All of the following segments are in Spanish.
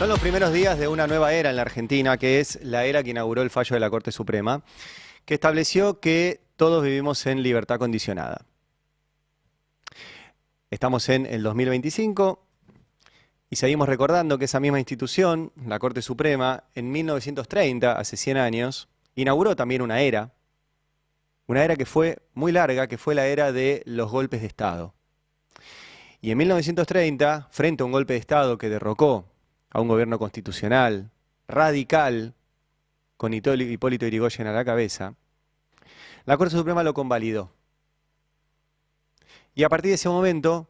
Son los primeros días de una nueva era en la Argentina, que es la era que inauguró el fallo de la Corte Suprema, que estableció que todos vivimos en libertad condicionada. Estamos en el 2025 y seguimos recordando que esa misma institución, la Corte Suprema, en 1930, hace 100 años, inauguró también una era que fue muy larga, que fue la era de los golpes de Estado. Y en 1930, frente a un golpe de Estado que derrocó a un gobierno constitucional, radical, con Hipólito Yrigoyen a la cabeza, la Corte Suprema lo convalidó. Y a partir de ese momento,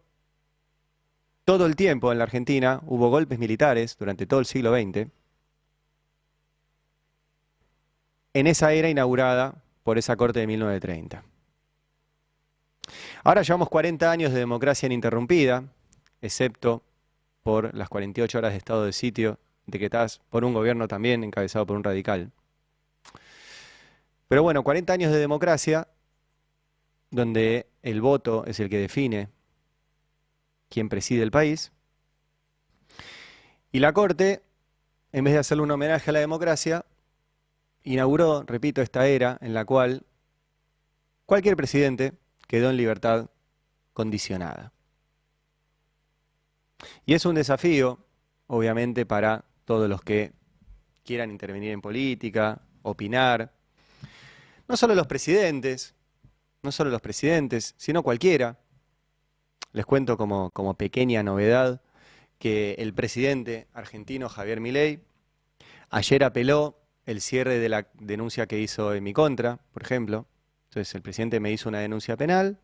todo el tiempo en la Argentina hubo golpes militares durante todo el siglo XX, en esa era inaugurada por esa Corte de 1930. Ahora llevamos 40 años de democracia ininterrumpida, excepto por las 48 horas de estado de sitio decretadas por un gobierno también encabezado por un radical. Pero bueno, 40 años de democracia, donde el voto es el que define quién preside el país, y la Corte, en vez de hacerle un homenaje a la democracia, inauguró, repito, esta era en la cual cualquier presidente quedó en libertad condicionada. Y es un desafío, obviamente, para todos los que quieran intervenir en política, opinar. No solo los presidentes, sino cualquiera. Les cuento como pequeña novedad que el presidente argentino Javier Milei ayer apeló el cierre de la denuncia que hizo en mi contra, por ejemplo. Entonces el presidente me hizo una denuncia penal,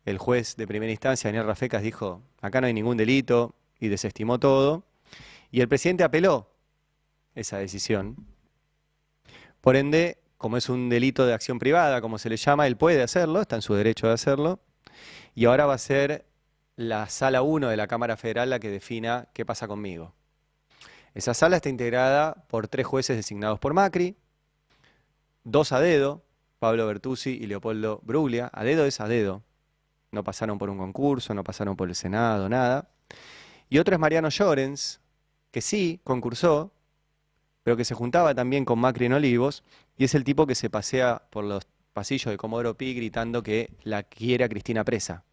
el juez de primera instancia, Daniel Rafecas, dijo, acá no hay ningún delito, y desestimó todo, y el presidente apeló esa decisión. Por ende, como es un delito de acción privada, como se le llama, él puede hacerlo, está en su derecho de hacerlo, y ahora va a ser la Sala 1 de la Cámara Federal la que defina qué pasa conmigo. Esa sala está integrada por 3 jueces designados por Macri, 2 a dedo, Pablo Bertuzzi y Leopoldo Bruglia. A dedo es a dedo. No pasaron por un concurso, no pasaron por el Senado, nada. Y otro es Mariano Llorens, que sí concursó, pero que se juntaba también con Macri en Olivos, y es el tipo que se pasea por los pasillos de Comodoro Pi gritando que la quiere a Cristina presa.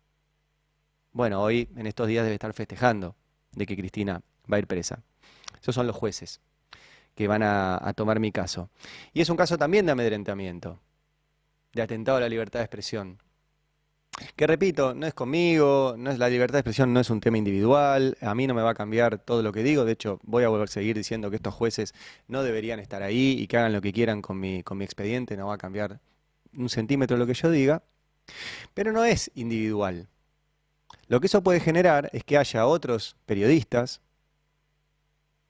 Bueno, hoy, en estos días, debe estar festejando de que Cristina va a ir presa. Esos son los jueces que van a tomar mi caso. Y es un caso también de amedrentamiento, de atentado a la libertad de expresión. Que repito, no es conmigo, la libertad de expresión no es un tema individual, a mí no me va a cambiar todo lo que digo, de hecho voy a seguir diciendo que estos jueces no deberían estar ahí y que hagan lo que quieran con mi expediente, no va a cambiar un centímetro lo que yo diga, pero no es individual. Lo que eso puede generar es que haya otros periodistas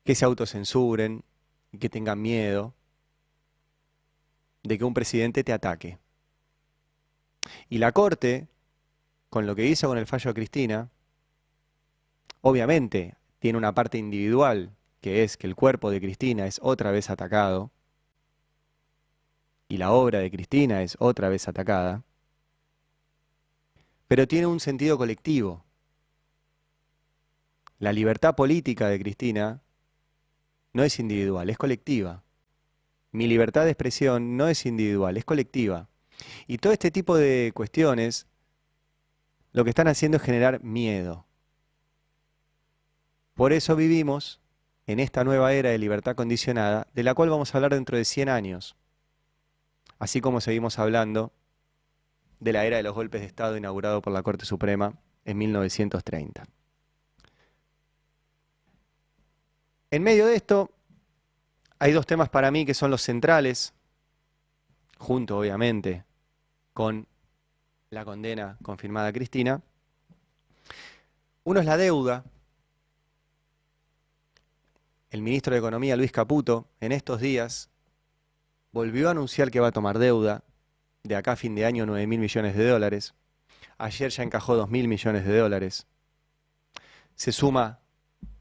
que se autocensuren y que tengan miedo de que un presidente te ataque. Y la Corte, con lo que hizo con el fallo de Cristina, obviamente tiene una parte individual, que es que el cuerpo de Cristina es otra vez atacado, y la obra de Cristina es otra vez atacada, pero tiene un sentido colectivo. La libertad política de Cristina no es individual, es colectiva. Mi libertad de expresión no es individual, es colectiva. Y todo este tipo de cuestiones lo que están haciendo es generar miedo. Por eso vivimos en esta nueva era de libertad condicionada, de la cual vamos a hablar dentro de 100 años. Así como seguimos hablando de la era de los golpes de Estado inaugurado por la Corte Suprema en 1930. En medio de esto, hay 2 temas para mí que son los centrales, junto obviamente con la condena confirmada a Cristina. Uno es la deuda. El ministro de Economía, Luis Caputo, en estos días volvió a anunciar que va a tomar deuda de acá a fin de año, 9.000 millones de dólares. Ayer ya encajó 2.000 millones de dólares. Se suma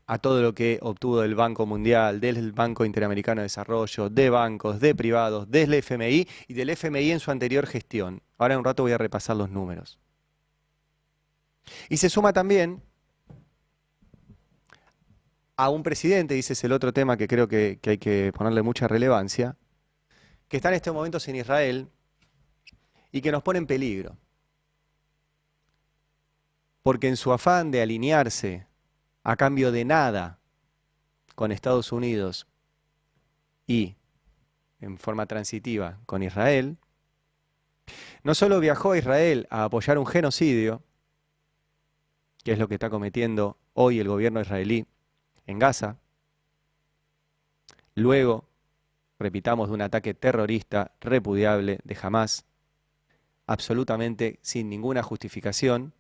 a todo lo que obtuvo del Banco Mundial, del Banco Interamericano de Desarrollo, de bancos, de privados, del FMI y del FMI en su anterior gestión. Ahora en un rato voy a repasar los números. Y se suma también a un presidente, y ese es el otro tema que creo que hay que ponerle mucha relevancia, que está en estos momentos en Israel y que nos pone en peligro. Porque en su afán de alinearse a cambio de nada con Estados Unidos y en forma transitiva con Israel, no solo viajó a Israel a apoyar un genocidio, que es lo que está cometiendo hoy el gobierno israelí en Gaza, luego, repitamos, de un ataque terrorista repudiable de Hamás, absolutamente sin ninguna justificación,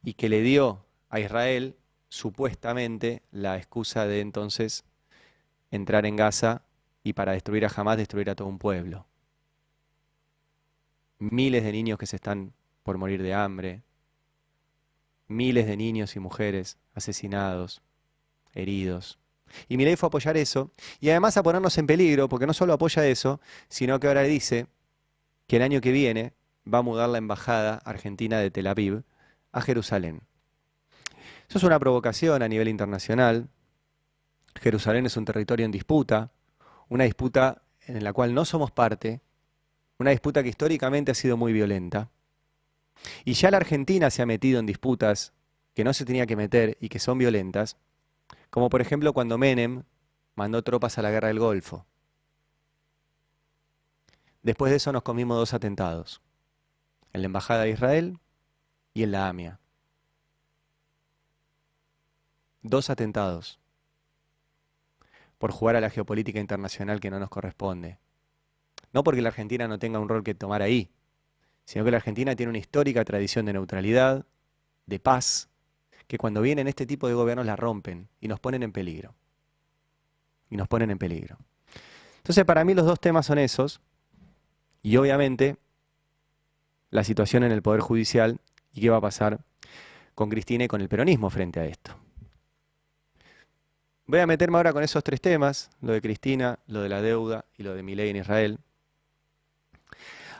y que le dio a Israel supuestamente la excusa de entonces entrar en Gaza y para destruir a Hamás, destruir a todo un pueblo. Miles de niños que se están por morir de hambre, miles de niños y mujeres asesinados, heridos. Y Milei fue a apoyar eso, y además a ponernos en peligro, porque no solo apoya eso, sino que ahora dice que el año que viene va a mudar la embajada argentina de Tel Aviv a Jerusalén. Eso es una provocación a nivel internacional. Jerusalén es un territorio en disputa, una disputa en la cual no somos parte, una disputa que históricamente ha sido muy violenta. Y ya la Argentina se ha metido en disputas que no se tenía que meter y que son violentas, como por ejemplo cuando Menem mandó tropas a la guerra del Golfo. Después de eso nos comimos 2 atentados, en la Embajada de Israel y en la AMIA. 2 atentados por jugar a la geopolítica internacional que no nos corresponde. No porque la Argentina no tenga un rol que tomar ahí, sino que la Argentina tiene una histórica tradición de neutralidad, de paz, que cuando vienen este tipo de gobiernos la rompen y nos ponen en peligro. Y nos ponen en peligro. Entonces, para mí los 2 temas son esos, y obviamente la situación en el Poder Judicial y qué va a pasar con Cristina y con el peronismo frente a esto. Voy a meterme ahora con esos 3 temas, lo de Cristina, lo de la deuda y lo de Milei en Israel.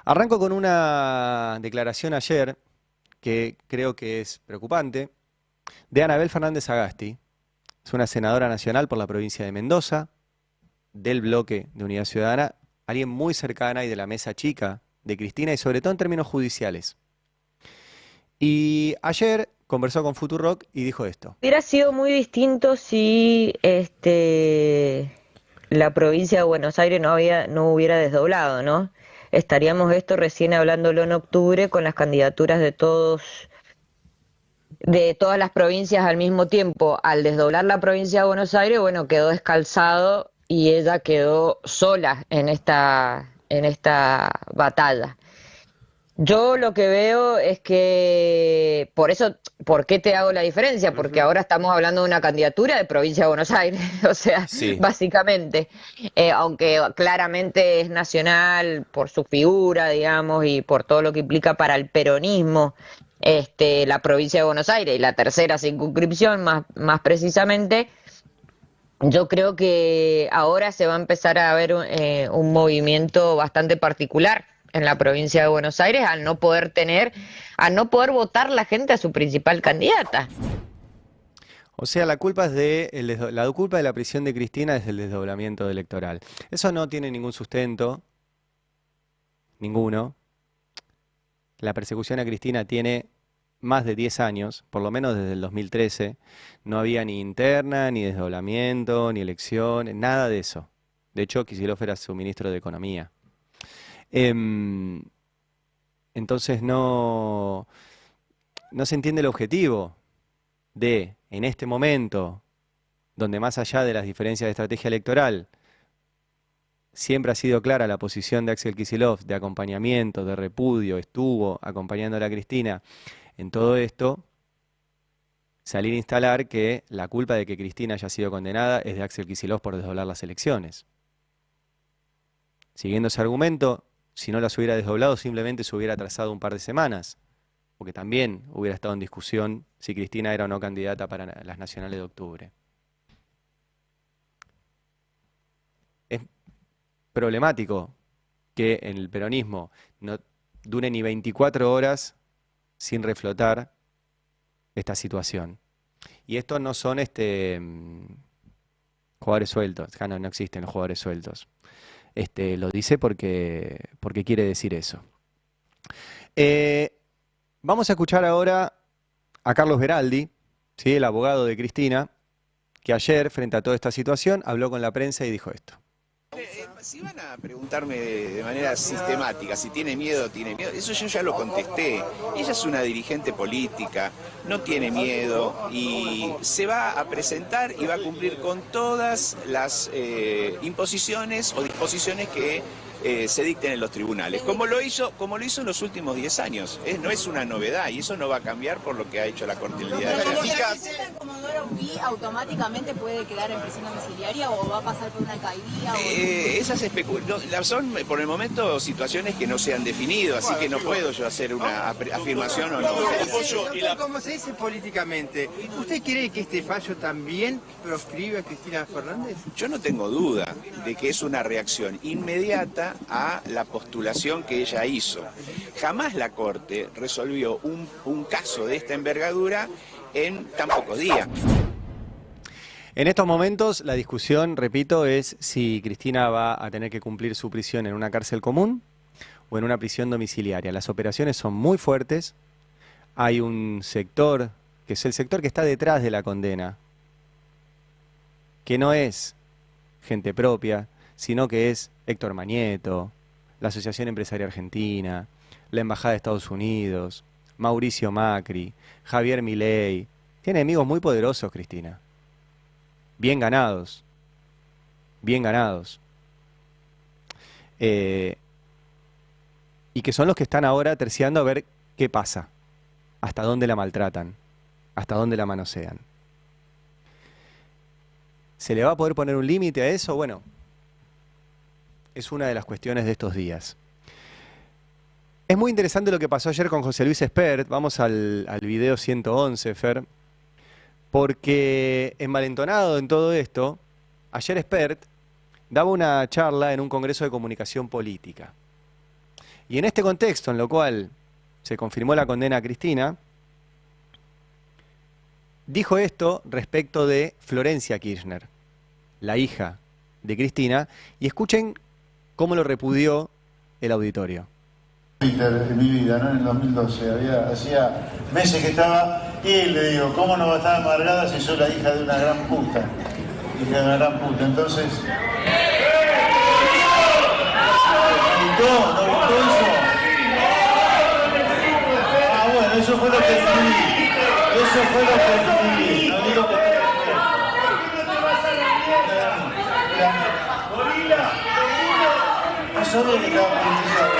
Arranco con una declaración ayer que creo que es preocupante, de Anabel Fernández Agasti. Es una senadora nacional por la provincia de Mendoza, del bloque de Unidad Ciudadana, alguien muy cercana y de la mesa chica de Cristina y sobre todo en términos judiciales. Y ayer conversó con Futurock y dijo esto. Hubiera sido muy distinto si la provincia de Buenos Aires no hubiera desdoblado, ¿no? Estaríamos esto recién hablándolo en octubre con las candidaturas de todas las provincias al mismo tiempo. Al desdoblar la provincia de Buenos Aires, bueno, quedó descalzado y ella quedó sola en esta batalla. Yo lo que veo es que, por eso, ¿por qué te hago la diferencia? Porque ahora estamos hablando de una candidatura de provincia de Buenos Aires, o sea, Sí. básicamente, aunque claramente es nacional por su figura, digamos, y por todo lo que implica para el peronismo, la provincia de Buenos Aires y la tercera circunscripción, más precisamente. Yo creo que ahora se va a empezar a ver un movimiento bastante particular en la provincia de Buenos Aires al no poder votar la gente a su principal candidata. O sea, la culpa es la culpa de la prisión de Cristina es del desdoblamiento electoral. Eso no tiene ningún sustento, ninguno. La persecución a Cristina tiene más de 10 años, por lo menos desde el 2013. No había ni interna, ni desdoblamiento, ni elección, nada de eso. De hecho, Kicillof era su ministro de Economía. Em, entonces no se entiende el objetivo de, en este momento, donde más allá de las diferencias de estrategia electoral, siempre ha sido clara la posición de Axel Kicillof de acompañamiento, de repudio, estuvo acompañando a la Cristina en todo esto, salir a instalar que la culpa de que Cristina haya sido condenada es de Axel Kicillof por desdoblar las elecciones. Siguiendo ese argumento, si no las hubiera desdoblado, simplemente se hubiera atrasado un par de semanas, porque también hubiera estado en discusión si Cristina era o no candidata para las nacionales de octubre. Es problemático que en el peronismo no dure ni 24 horas sin reflotar esta situación. Y estos no son jugadores sueltos. Acá no existen los jugadores sueltos. Lo dice porque quiere decir eso. Vamos a escuchar ahora a Carlos Beraldi, ¿sí? El abogado de Cristina, que ayer, frente a toda esta situación, habló con la prensa y dijo esto. Si van a preguntarme de manera sistemática si tiene miedo, eso yo ya lo contesté. Ella es una dirigente política, no tiene miedo y se va a presentar y va a cumplir con todas las imposiciones o disposiciones que se dicten en los tribunales, como lo hizo en los últimos 10 años. No es una novedad y eso no va a cambiar por lo que ha hecho la Corte el día de ayer. ¿El Comodoro Pi automáticamente puede quedar en prisión domiciliaria o va a pasar por una alcaldía? Esas son por el momento situaciones que no se han definido, así que no puedo yo hacer una afirmación o no. Como se dice políticamente, ¿usted cree que este fallo también proscribe a Cristina Fernández? Yo no tengo duda de que es una reacción inmediata a la postulación que ella hizo. Jamás la Corte resolvió un caso de esta envergadura en tan pocos días. En estos momentos la discusión, repito, es si Cristina va a tener que cumplir su prisión en una cárcel común o en una prisión domiciliaria. Las operaciones son muy fuertes. Hay un sector, que es el sector que está detrás de la condena, que no es gente propia, sino que es Héctor Mañeto, la Asociación Empresaria Argentina, la Embajada de Estados Unidos, Mauricio Macri, Javier Milei. Tiene enemigos muy poderosos, Cristina. Bien ganados. Bien ganados. Y que son los que están ahora terciando a ver qué pasa. Hasta dónde la maltratan. Hasta dónde la manosean. ¿Se le va a poder poner un límite a eso? Bueno, es una de las cuestiones de estos días. Es muy interesante lo que pasó ayer con José Luis Espert. Vamos al video 111, Fer. Porque envalentonado en todo esto, ayer Espert daba una charla en un congreso de comunicación política. Y en este contexto, en lo cual se confirmó la condena a Cristina, dijo esto respecto de Florencia Kirchner, la hija de Cristina, y escuchen cómo lo repudió el auditorio. En mi vida, ¿no? En el 2012, hacía meses que estaba y le digo, ¿cómo no va a estar amargada si soy la hija de una gran puta? Hija de una gran puta, entonces... ¿No gustó eso? Ah, bueno, eso fue lo que escribí. Eso fue lo que escribí. No digo que esté perfecto. No sabía que estaba politizado.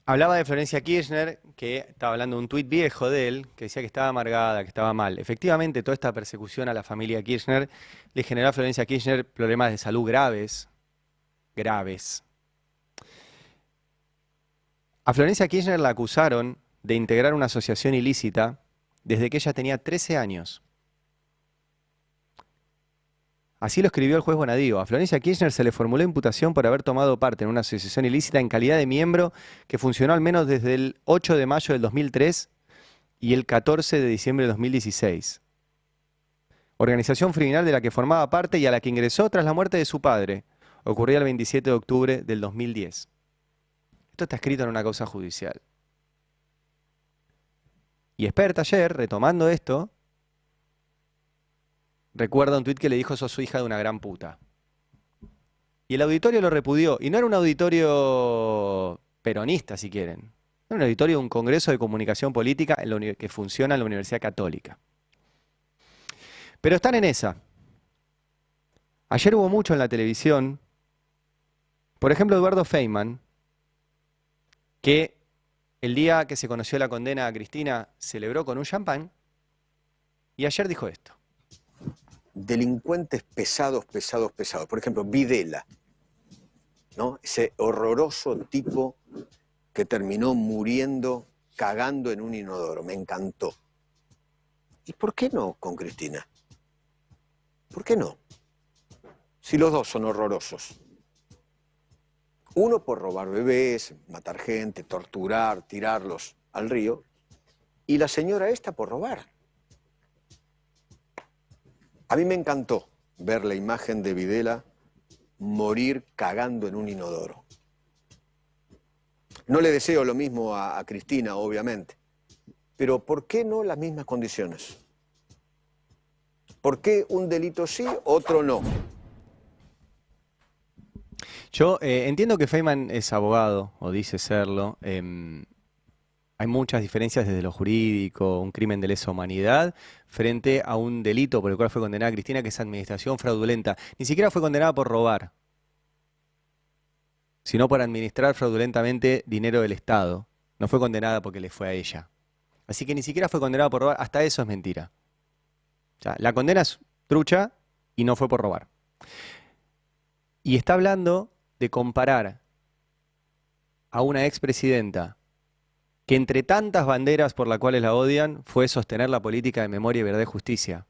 Hablaba de Florencia Kirchner, que estaba hablando de un tuit viejo de él, que decía que estaba amargada, que estaba mal. Efectivamente, toda esta persecución a la familia Kirchner le generó a Florencia Kirchner problemas de salud graves. Graves. A Florencia Kirchner la acusaron de integrar una asociación ilícita desde que ella tenía 13 años. Así lo escribió el juez Bonadío. A Florencia Kirchner se le formuló imputación por haber tomado parte en una asociación ilícita en calidad de miembro que funcionó al menos desde el 8 de mayo del 2003 y el 14 de diciembre de 2016. Organización criminal de la que formaba parte y a la que ingresó tras la muerte de su padre. Ocurría el 27 de octubre del 2010. Esto está escrito en una causa judicial. Y Espert ayer, retomando esto, recuerda un tuit que le dijo: sos su hija de una gran puta. Y el auditorio lo repudió. Y no era un auditorio peronista, si quieren. Era un auditorio de un congreso de comunicación política que funciona en la Universidad Católica. Pero están en esa. Ayer hubo mucho en la televisión. Por ejemplo, Eduardo Feynman, que el día que se conoció la condena a Cristina celebró con un champán. Y ayer dijo esto. Delincuentes pesados. Por ejemplo, Videla, ¿no? Ese horroroso tipo que terminó muriendo cagando en un inodoro. Me encantó. ¿Y por qué no con Cristina? ¿Por qué no? Si los dos son horrorosos. Uno por robar bebés, matar gente, torturar, tirarlos al río, y la señora esta por robar. A mí me encantó ver la imagen de Videla morir cagando en un inodoro. No le deseo lo mismo a Cristina, obviamente, pero ¿por qué no las mismas condiciones? ¿Por qué un delito sí, otro no? Yo entiendo que Feynman es abogado, o dice serlo. Hay muchas diferencias desde lo jurídico, un crimen de lesa humanidad, frente a un delito por el cual fue condenada Cristina, que es administración fraudulenta. Ni siquiera fue condenada por robar, sino por administrar fraudulentamente dinero del Estado. No fue condenada porque le fue a ella. Así que ni siquiera fue condenada por robar, hasta eso es mentira. O sea, la condena es trucha y no fue por robar. Y está hablando de comparar a una expresidenta que entre tantas banderas por las cuales la odian fue sostener la política de memoria, verdad y justicia.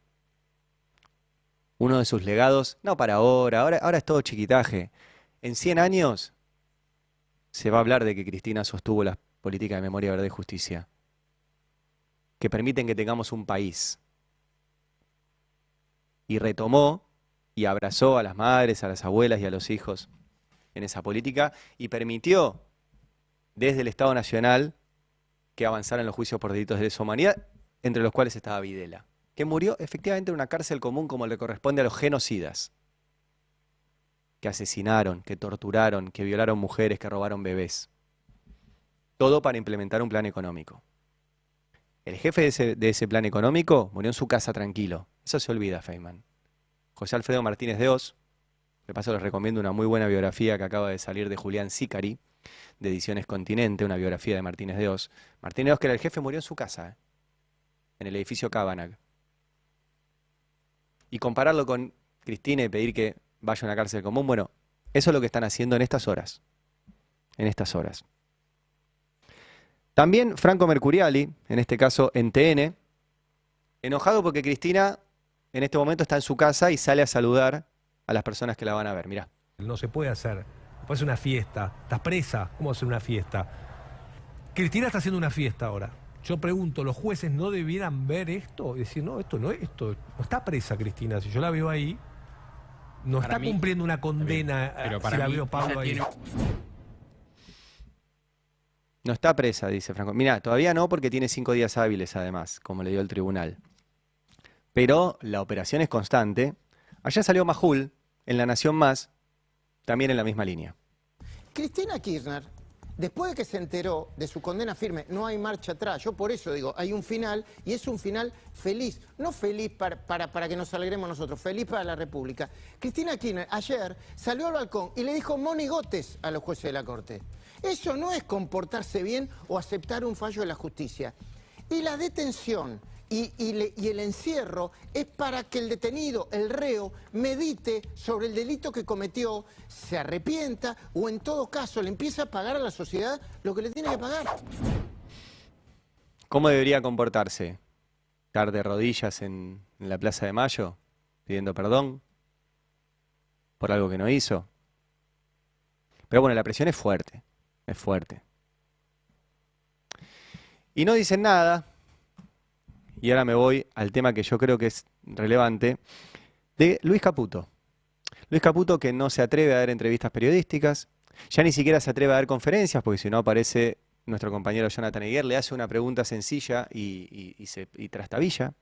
Uno de sus legados, no para ahora es todo chiquitaje. En 100 años se va a hablar de que Cristina sostuvo la política de memoria, verdad y justicia, que permiten que tengamos un país. Y retomó y abrazó a las madres, a las abuelas y a los hijos en esa política y permitió desde el Estado Nacional que avanzaran los juicios por delitos de lesa humanidad, entre los cuales estaba Videla, que murió efectivamente en una cárcel común como le corresponde a los genocidas, que asesinaron, que torturaron, que violaron mujeres, que robaron bebés. Todo para implementar un plan económico. El jefe de ese plan económico murió en su casa tranquilo. Eso se olvida, Feynman. José Alfredo Martínez de Oz, de paso les recomiendo una muy buena biografía que acaba de salir de Julián Sicari, de Ediciones Continente, una biografía de Martínez de Oz. Martínez de Oz, que era el jefe, murió en su casa, en el edificio Cabanag. Y compararlo con Cristina y pedir que vaya a una cárcel común, bueno, eso es lo que están haciendo en estas horas. En estas horas. También Franco Mercuriali, en este caso en TN, enojado porque Cristina en este momento está en su casa y sale a saludar a las personas que la van a ver. Mirá. No se puede hacer. Puede ser una fiesta. Estás presa. ¿Cómo hacer una fiesta? Cristina está haciendo una fiesta ahora. Yo pregunto, ¿los jueces no debieran ver esto? Y decir, no, esto no está presa Cristina. Si yo la veo ahí, no para está mí, cumpliendo una condena. Pero para si la veo Pablo ahí. No está presa, dice Franco. Mirá, todavía no porque tiene 5 días hábiles además, como le dio el tribunal. Pero la operación es constante. Allá salió Majul, en La Nación Más, también en la misma línea. Cristina Kirchner, después de que se enteró de su condena firme, no hay marcha atrás. Yo por eso digo, hay un final y es un final feliz. No feliz para que nos alegremos nosotros, feliz para la República. Cristina Kirchner ayer salió al balcón y le dijo monigotes a los jueces de la Corte. Eso no es comportarse bien o aceptar un fallo de la justicia. Y la detención y el encierro es para que el detenido, el reo, medite sobre el delito que cometió, se arrepienta o en todo caso le empieza a pagar a la sociedad lo que le tiene que pagar. ¿Cómo debería comportarse? ¿Estar de rodillas en la Plaza de Mayo pidiendo perdón por algo que no hizo? Pero bueno, la presión es fuerte, es fuerte. Y no dicen nada. Y ahora me voy al tema que yo creo que es relevante, de Luis Caputo. Luis Caputo, que no se atreve a dar entrevistas periodísticas, ya ni siquiera se atreve a dar conferencias, porque si no aparece nuestro compañero Jonathan Eguer, le hace una pregunta sencilla y trastabilla.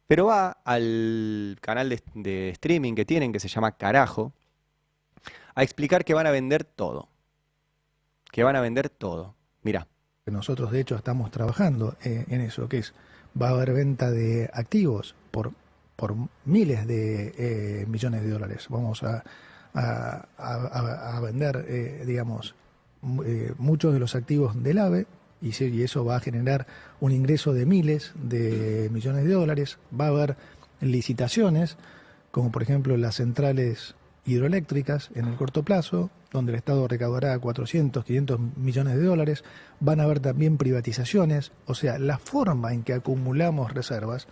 Pero va al canal de streaming que tienen, que se llama Carajo, a explicar que van a vender todo. Que van a vender todo. Mirá. Nosotros de hecho estamos trabajando en eso, que es, va a haber venta de activos por miles de millones de dólares. Vamos a vender, digamos, muchos de los activos del AVE y eso va a generar un ingreso de miles de millones de dólares. Va a haber licitaciones, como por ejemplo las centrales hidroeléctricas en el corto plazo, donde el Estado recaudará 400, 500 millones de dólares. Van a haber también privatizaciones, o sea, la forma en que acumulamos reservas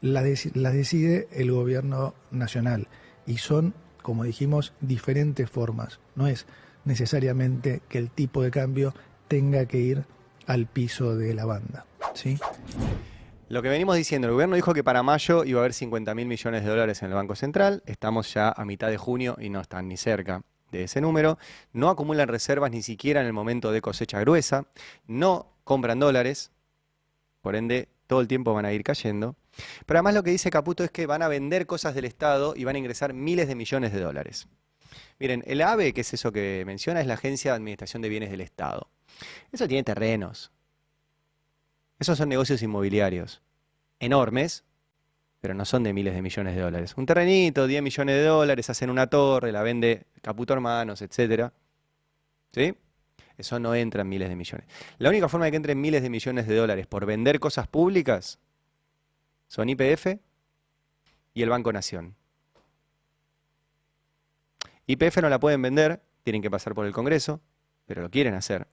la decide el gobierno nacional y son, como dijimos, diferentes formas. No es necesariamente que el tipo de cambio tenga que ir al piso de la banda, ¿sí? Lo que venimos diciendo, el gobierno dijo que para mayo iba a haber 50.000 millones de dólares en el Banco Central. Estamos ya a mitad de junio y no están ni cerca de ese número. No acumulan reservas ni siquiera en el momento de cosecha gruesa. No compran dólares, por ende todo el tiempo van a ir cayendo. Pero además lo que dice Caputo es que van a vender cosas del Estado y van a ingresar miles de millones de dólares. Miren, el ABE, que es eso que menciona, es la Agencia de Administración de Bienes del Estado. Eso tiene terrenos. Esos son negocios inmobiliarios enormes, pero no son de miles de millones de dólares. Un terrenito, 10 millones de dólares, hacen una torre, la vende Caputo Hermanos, etc. ¿Sí? Eso no entra en miles de millones. La única forma de que entren miles de millones de dólares por vender cosas públicas son YPF y el Banco Nación. YPF no la pueden vender, tienen que pasar por el Congreso, pero lo quieren hacer.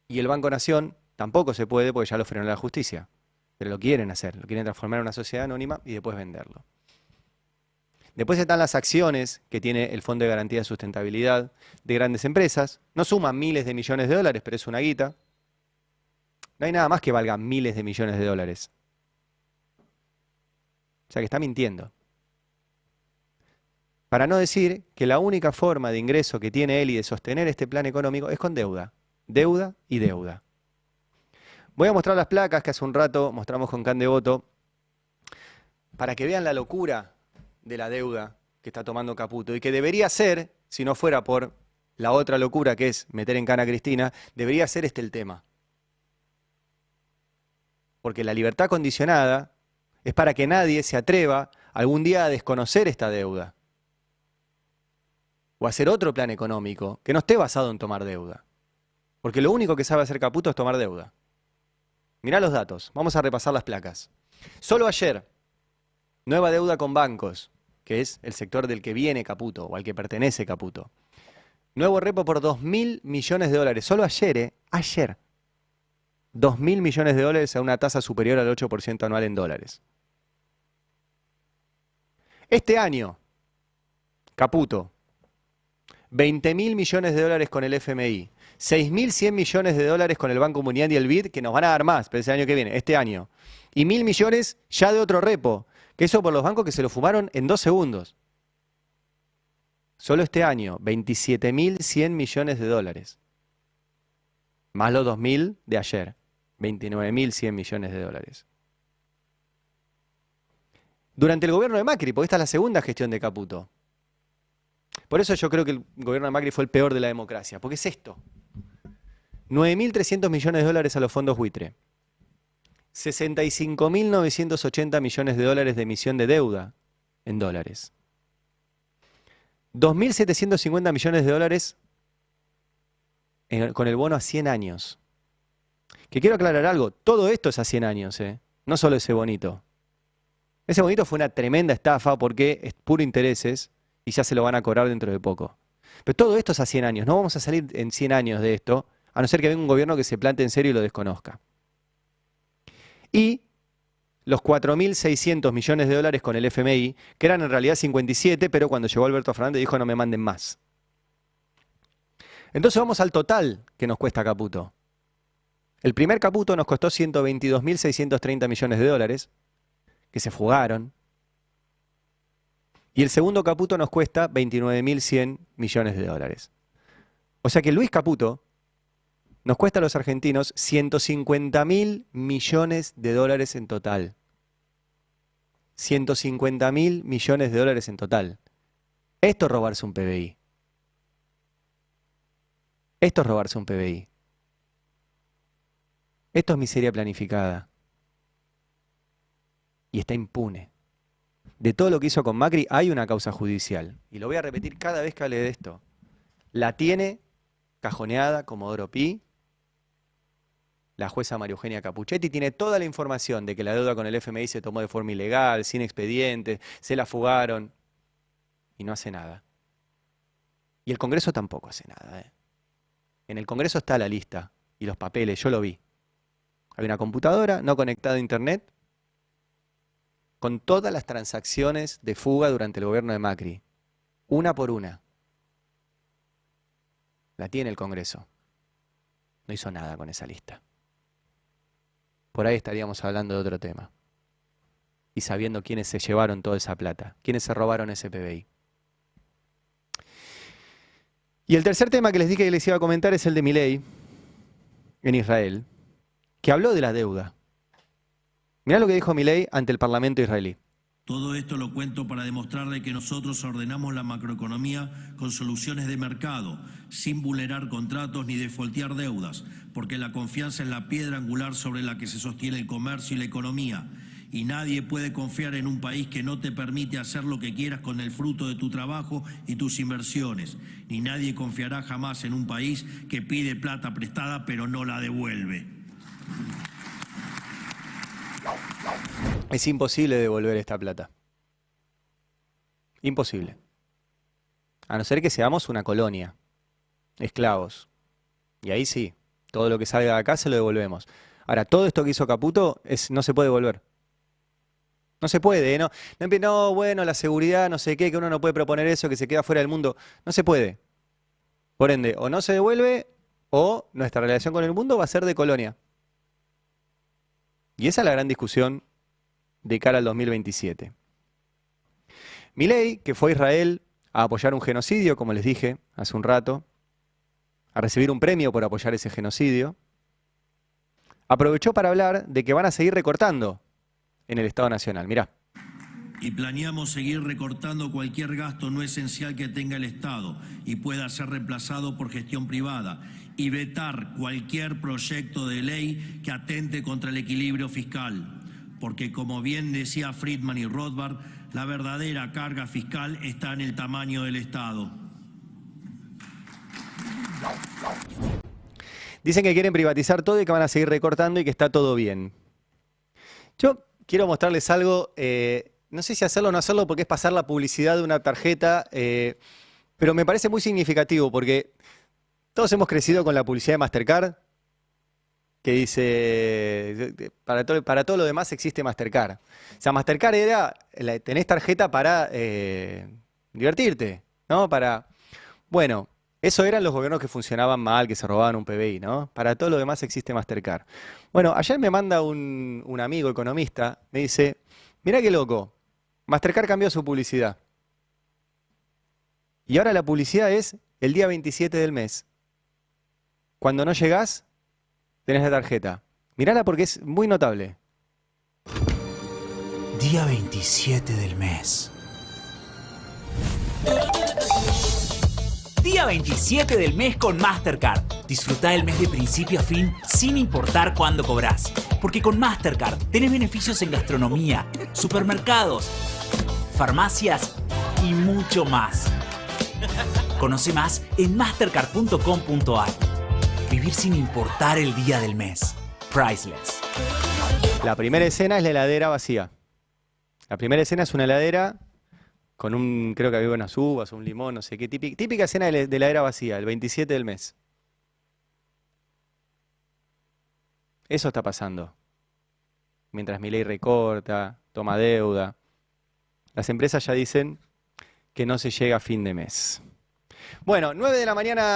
Y el Banco Nación tampoco se puede porque ya lo frenó la justicia. Pero lo quieren hacer, lo quieren transformar en una sociedad anónima y después venderlo. Después están las acciones que tiene el Fondo de Garantía de Sustentabilidad de grandes empresas. No suman miles de millones de dólares, pero es una guita. No hay nada más que valga miles de millones de dólares. O sea que está mintiendo. Para no decir que la única forma de ingreso que tiene él y de sostener este plan económico es con deuda. Deuda y deuda. Voy a mostrar las placas que hace un rato mostramos con Can Devoto para que vean la locura de la deuda que está tomando Caputo y que debería ser, si no fuera por la otra locura que es meter en cana a Cristina, debería ser este el tema. Porque la libertad condicionada es para que nadie se atreva algún día a desconocer esta deuda o a hacer otro plan económico que no esté basado en tomar deuda. Porque lo único que sabe hacer Caputo es tomar deuda. Mirá los datos, vamos a repasar las placas. Solo ayer, nueva deuda con bancos, que es el sector del que viene Caputo o al que pertenece Caputo. Nuevo repo por 2.000 millones de dólares. Solo ayer, ayer. 2.000 millones de dólares a una tasa superior al 8% anual en dólares. Este año, Caputo, 20.000 millones de dólares con el FMI. 6.100 millones de dólares con el Banco Mundial y el BID, que nos van a dar más, pero ese año que viene, este año. Y 1.000 millones ya de otro repo, que eso por los bancos que se lo fumaron en 2 segundos. Solo este año, 27.100 millones de dólares. Más los 2.000 de ayer, 29.100 millones de dólares. Durante el gobierno de Macri, porque esta es la segunda gestión de Caputo. Por eso yo creo que el gobierno de Macri fue el peor de la democracia, porque es esto. 9.300 millones de dólares a los fondos buitre. 65.980 millones de dólares de emisión de deuda en dólares. 2.750 millones de dólares con el bono a 100 años. Que quiero aclarar algo, todo esto es a 100 años, no solo ese bonito. Ese bonito fue una tremenda estafa porque es puro intereses y ya se lo van a cobrar dentro de poco. Pero todo esto es a 100 años, no vamos a salir en 100 años de esto, a no ser que venga un gobierno que se plante en serio y lo desconozca. Y los 4.600 millones de dólares con el FMI, que eran en realidad 57, pero cuando llegó Alberto Fernández dijo no me manden más. Entonces vamos al total que nos cuesta Caputo. El primer Caputo nos costó 122.630 millones de dólares, que se fugaron. Y el segundo Caputo nos cuesta 29.100 millones de dólares. O sea que Luis Caputo nos cuesta a los argentinos 150.000 millones de dólares en total. 150.000 millones de dólares en total. Esto es robarse un PBI. Esto es robarse un PBI. Esto es miseria planificada. Y está impune. De todo lo que hizo con Macri hay una causa judicial. Y lo voy a repetir cada vez que hable de esto. La tiene cajoneada Comodoro Pi, la jueza María Eugenia Capuchetti, tiene toda la información de que la deuda con el FMI se tomó de forma ilegal, sin expediente, se la fugaron y no hace nada. Y el Congreso tampoco hace nada. En el Congreso está la lista y los papeles, yo lo vi. Hay una computadora no conectada a internet con todas las transacciones de fuga durante el gobierno de Macri, una por una. la tiene el Congreso. No hizo nada con esa lista. Por ahí estaríamos hablando de otro tema. Y sabiendo quiénes se llevaron toda esa plata, quiénes se robaron ese PBI. Y el tercer tema que les dije que les iba a comentar es el de Milei en Israel, que habló de la deuda. Mirá lo que dijo Milei ante el Parlamento israelí. Todo esto lo cuento para demostrarle que nosotros ordenamos la macroeconomía con soluciones de mercado, sin vulnerar contratos ni defaultear deudas, porque la confianza es la piedra angular sobre la que se sostiene el comercio y la economía. Y nadie puede confiar en un país que no te permite hacer lo que quieras con el fruto de tu trabajo y tus inversiones. Ni nadie confiará jamás en un país que pide plata prestada pero no la devuelve. Es imposible devolver esta plata. Imposible. A no ser que seamos una colonia, esclavos. Y ahí sí, todo lo que salga de acá se lo devolvemos. Ahora, todo esto que hizo Caputo no se puede devolver. No se puede, ¿no? No, bueno, la seguridad, no sé qué, que uno no puede proponer eso, que se queda fuera del mundo. No se puede. Por ende, o no se devuelve, o nuestra relación con el mundo va a ser de colonia. Y esa es la gran discusión de cara al 2027. Milei, que fue a Israel a apoyar un genocidio, como les dije hace un rato, a recibir un premio por apoyar ese genocidio, aprovechó para hablar de que van a seguir recortando en el Estado Nacional. Mirá. Y planeamos seguir recortando cualquier gasto no esencial que tenga el Estado y pueda ser reemplazado por gestión privada y vetar cualquier proyecto de ley que atente contra el equilibrio fiscal. Porque como bien decía Friedman y Rothbard, la verdadera carga fiscal está en el tamaño del Estado. Dicen que quieren privatizar todo y que van a seguir recortando y que está todo bien. Yo quiero mostrarles algo, no sé si hacerlo o no hacerlo porque es pasar la publicidad de una tarjeta, pero me parece muy significativo porque todos hemos crecido con la publicidad de Mastercard, que dice, para todo lo demás existe Mastercard. O sea, Mastercard era, tenés tarjeta para divertirte, ¿no? Bueno, eso eran los gobiernos que funcionaban mal, que se robaban un PBI, ¿no? Para todo lo demás existe Mastercard. Bueno, ayer me manda un amigo economista, me dice, mirá qué loco, Mastercard cambió su publicidad. Y ahora la publicidad es el día 27 del mes. Cuando no llegás, tenés la tarjeta. Mirala porque es muy notable. Día 27 del mes. Día 27 del mes con Mastercard. Disfrutá el mes de principio a fin sin importar cuándo cobrás. Porque con Mastercard tenés beneficios en gastronomía, supermercados, farmacias y mucho más. Conoce más en mastercard.com.ar. Vivir sin importar el día del mes. Priceless. La primera escena es la heladera vacía. La primera escena es una heladera con creo que había unas uvas, un limón, no sé qué. Típica escena de la heladera vacía, el 27 del mes. Eso está pasando. Mientras Milei recorta, toma deuda. Las empresas ya dicen que no se llega a fin de mes. Bueno, 9 de la mañana.